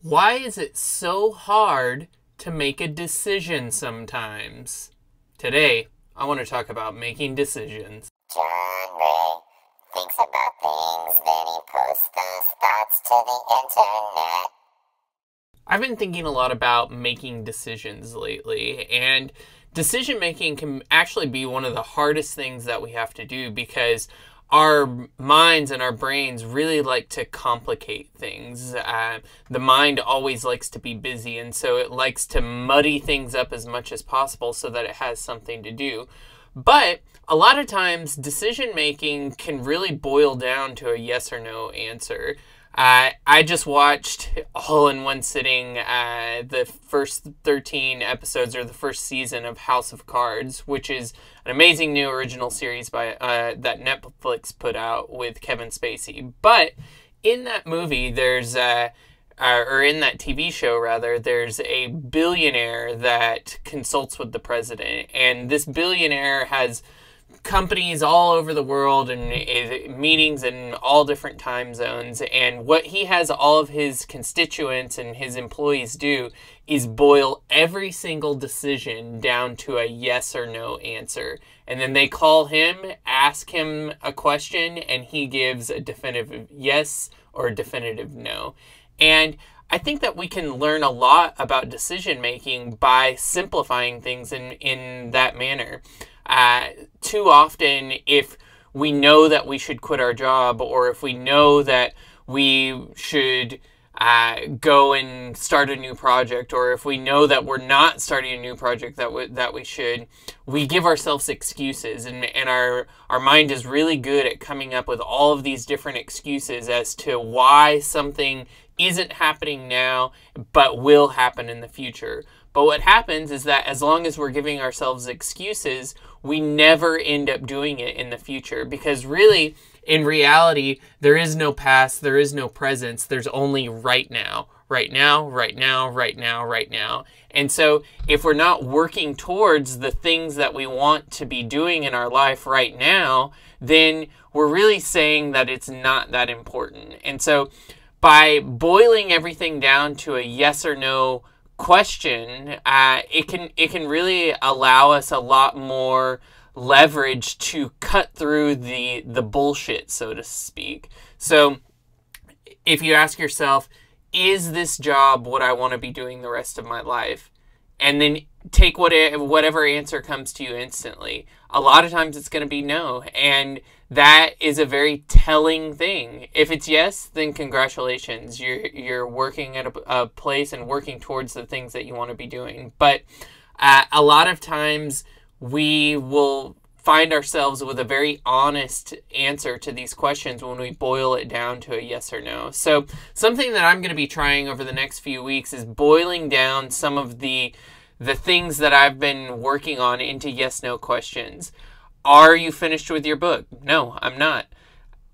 Why is it so hard to make a decision sometimes? Today, I want to talk about making decisions. John Ray thinks about things, then he posts those thoughts to the internet. I've been thinking a lot about making decisions lately, and decision making can actually be one of the hardest things that we have to do because our minds and our brains really like to complicate things. The mind always likes to be busy, and so it likes to muddy things up as much as possible so that it has something to do. But a lot of times, decision making can really boil down to a yes or no answer. I just watched all in one sitting the first 13 episodes or the first season of House of Cards, which is an amazing new original series by that Netflix put out with Kevin Spacey. But in that movie, there's or in that TV show rather, there's a billionaire that consults with the president, and this billionaire has companies all over the world and meetings in all different time zones, and what he has all of his constituents and his employees do is boil every single decision down to a yes or no answer. And then they call him, ask him a question, and he gives a definitive yes or a definitive no. And I think that we can learn a lot about decision making by simplifying things in that manner. Too often, if we know that we should quit our job, or if we know that we should go and start a new project, or if we know that we're not starting a new project that we should, we give ourselves excuses, and our mind is really good at coming up with all of these different excuses as to why something isn't happening now but will happen in the future. But what happens is that as long as we're giving ourselves excuses, we never end up doing it in the future, because really, in reality, there is no past, there is no present, there's only right now. Right now, right now, right now, right now. And so if we're not working towards the things that we want to be doing in our life right now, then we're really saying that it's not that important. And so by boiling everything down to a yes or no question, it can really allow us a lot more leverage to cut through the bullshit, so to speak. So if you ask yourself, is this job what I want to be doing the rest of my life? And then take whatever answer comes to you instantly. A lot of times it's going to be no. And that is a very telling thing. If it's yes, then congratulations. You're working at a place and working towards the things that you want to be doing. But a lot of times we will find ourselves with a very honest answer to these questions when we boil it down to a yes or no. So something that I'm going to be trying over the next few weeks is boiling down some of the things that I've been working on into yes-no questions. Are you finished with your book? No, I'm not.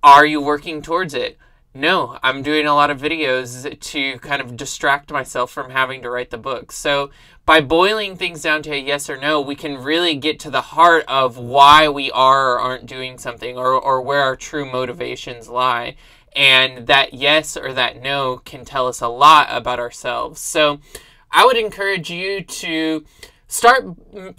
Are you working towards it? No, I'm doing a lot of videos to kind of distract myself from having to write the book. So by boiling things down to a yes or no, we can really get to the heart of why we are or aren't doing something, or where our true motivations lie. And that yes or that no can tell us a lot about ourselves. So I would encourage you to start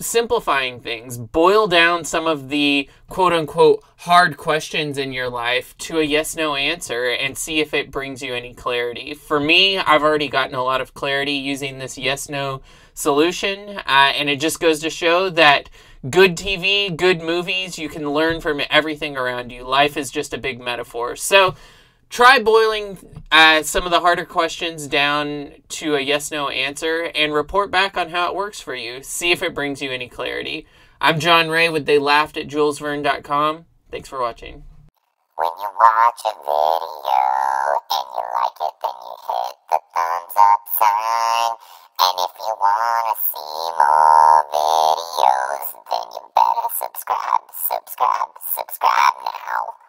simplifying things. Boil down some of the quote-unquote hard questions in your life to a yes-no answer and see if it brings you any clarity. For me, I've already gotten a lot of clarity using this yes-no solution, and it just goes to show that good TV, good movies, you can learn from everything around you. Life is just a big metaphor. So try boiling some of the harder questions down to a yes-no answer and report back on how it works for you. See if it brings you any clarity. I'm John Ray with TheyLaughdAtJulesVerne.com. Thanks for watching. When you watch a video and you like it, then you hit the thumbs up sign. And if you want to see more videos, then you better subscribe now.